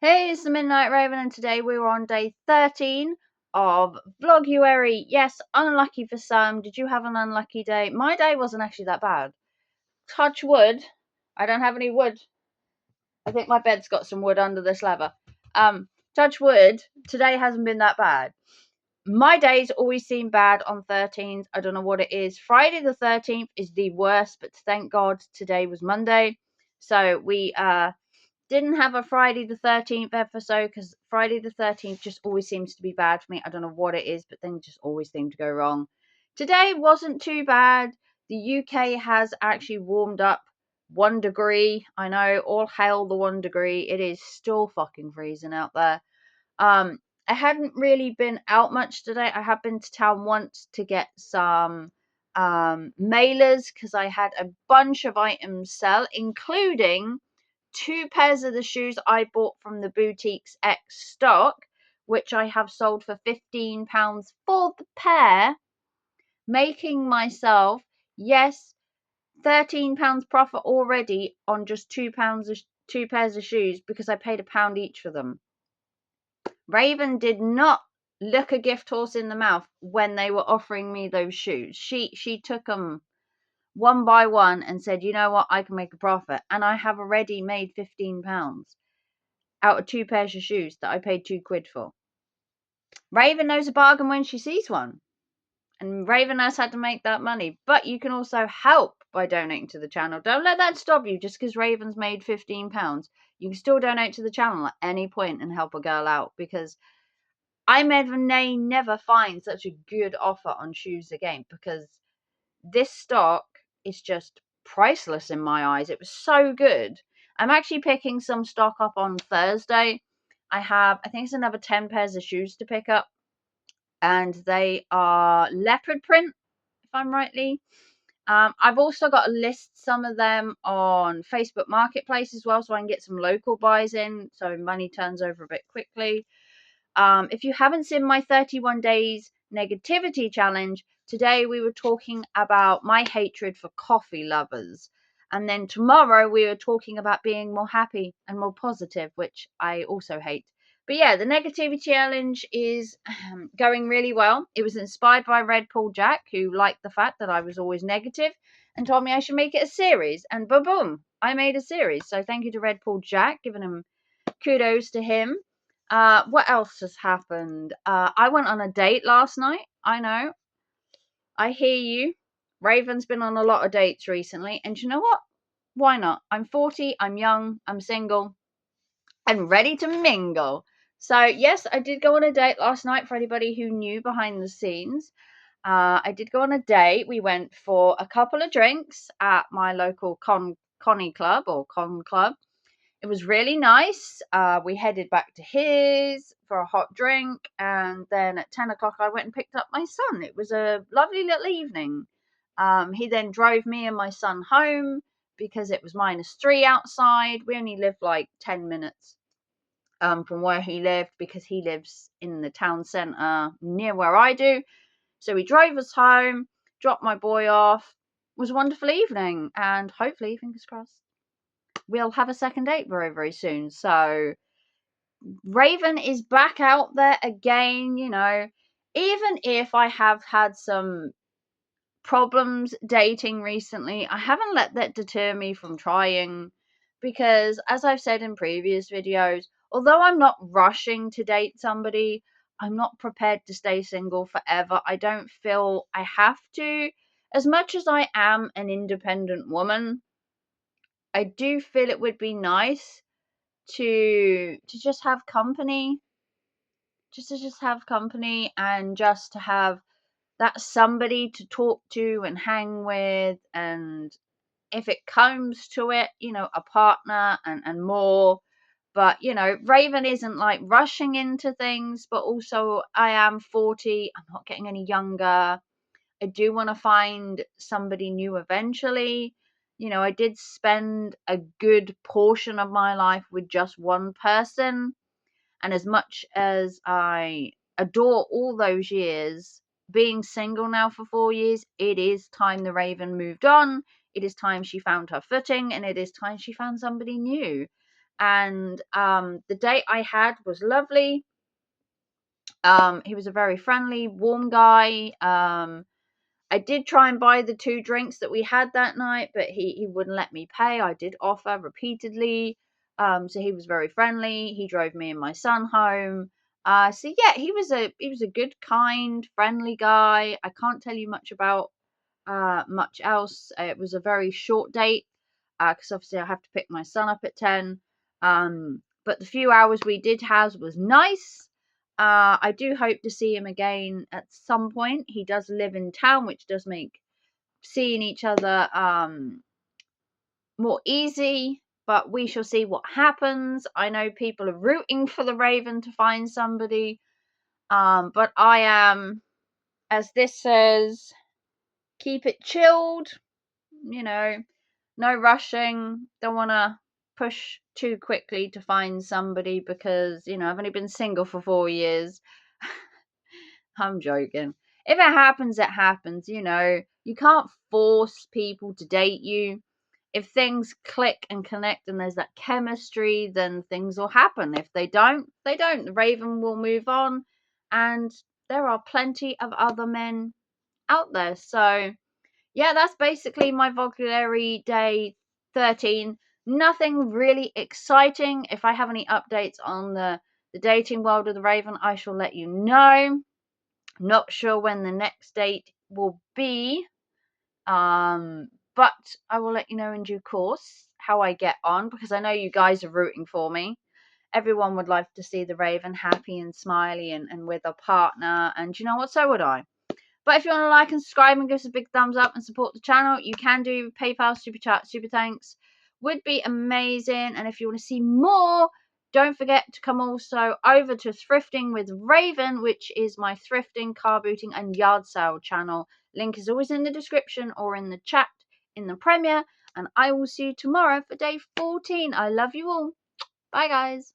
Hey, it's the Midnight Raven, and today we're on day 13 of Vloguary. Yes, unlucky for some. Did you have an unlucky day? My day wasn't actually that bad. Touch wood. I don't have any wood. I think my bed's got some wood under this lever. Touch wood. Today hasn't been that bad. My days always seem bad on 13th. I don't know what it is. Friday the 13th is the worst, but thank God today was Monday. So we didn't have a Friday the 13th episode because Friday the 13th just always seems to be bad for me. I don't know what it is, but things just always seem to go wrong. Today wasn't too bad. The UK has actually warmed up 1 degree. I know, all hail the 1 degree. It is still fucking freezing out there. I hadn't really been out much today. I have been to town once to get some mailers because I had a bunch of items sell, including 2 pairs of the shoes I bought from the Boutiques X stock, which I have sold for £15 for the pair, making myself, yes, £13 profit already on just £2 of 2 pairs of shoes because I paid £1 each for them. Raven did not look a gift horse in the mouth when they were offering me those shoes. She took them one by one and said, you know what, I can make a profit. And I have already made £15 out of 2 pairs of shoes that I paid £2 for. Raven knows a bargain when she sees one. And Raven knows how to make that money. But you can also help by donating to the channel. Don't let that stop you just because Raven's made £15. You can still donate to the channel at any point and help a girl out, because I may never find such a good offer on shoes again, because this stock is just priceless in my eyes. It was so good. I'm actually picking some stock up on Thursday. I think it's another 10 pairs of shoes to pick up, and they are leopard print, if I'm rightly. I've also got to list some of them on Facebook Marketplace as well, so I can get some local buys in, so money turns over a bit quickly. If you haven't seen my 31 days negativity challenge, today we were talking about my hatred for coffee lovers. And then tomorrow we were talking about being more happy and more positive, which I also hate. But yeah, the negativity challenge is going really well. It was inspired by Red Paul Jack, who liked the fact that I was always negative and told me I should make it a series. And boom, I made a series. So thank you to Red Paul Jack, giving him kudos to him. What else has happened? I went on a date last night. I know. I hear you. Raven's been on a lot of dates recently. And you know what? Why not? I'm 40. I'm young. I'm single. I'm ready to mingle. So, yes, I did go on a date last night. For anybody who knew behind the scenes, I did go on a date. We went for a couple of drinks at my local Connie Club or Con Club. It was really nice. We headed back to his for a hot drink, and then at 10 o'clock I went and picked up my son. It was a lovely little evening. He then drove me and my son home because it was -3 outside. We only lived like 10 minutes from where he lived, because he lives in the town centre near where I do. So he drove us home, dropped my boy off. It was a wonderful evening, and hopefully, fingers crossed, we'll have a second date very, very soon. So Raven is back out there again, even if I have had some problems dating recently, I haven't let that deter me from trying, because as I've said in previous videos, although I'm not rushing to date somebody, I'm not prepared to stay single forever. I don't feel I have to. As much as I am an independent woman, I do feel it would be nice to just have company, and just to have that somebody to talk to and hang with, and if it comes to it, a partner and more. But Raven isn't like rushing into things, but also I am 40. I'm not getting any younger. I do want to find somebody new eventually. I did spend a good portion of my life with just one person. And as much as I adore all those years, being single now for 4 years, it is time the Raven moved on. It is time she found her footing, and it is time she found somebody new. and the date I had was lovely. He was a very friendly, warm guy. I did try and buy the 2 drinks that we had that night, but he wouldn't let me pay. I did offer repeatedly. So he was very friendly. He drove me and my son home. So yeah, he was a good, kind, friendly guy. I can't tell you much else. It was a very short date because obviously I have to pick my son up at 10. But the few hours we did have was nice. I do hope to see him again at some point. He does live in town, which does make seeing each other more easy. But we shall see what happens. I know people are rooting for the Raven to find somebody. But I am, as this says, keep it chilled. You know, no rushing. Don't want to push too quickly to find somebody because, I've only been single for 4 years. I'm joking. If it happens, it happens. You can't force people to date you. If things click and connect and there's that chemistry, then things will happen. If they don't, they don't. The Raven will move on. And there are plenty of other men out there. So, yeah, that's basically my Vloguary day 13. Nothing really exciting. If I have any updates on the dating world of the Raven, I shall let you know. Not sure when the next date will be. But I will let you know in due course how I get on because I know you guys are rooting for me. Everyone would like to see the Raven happy and smiley and with a partner. And you know what? So would I. But if you want to like and subscribe and give us a big thumbs up and support the channel, you can do PayPal, Super Chat, Super Thanks. Would be amazing. And if you want to see more, don't forget to come also over to Thrifting with Raven, which is my thrifting, car booting, and yard sale channel. Link is always in the description or in the chat in the premiere. And I will see you tomorrow for day 14. I love you all. Bye, guys.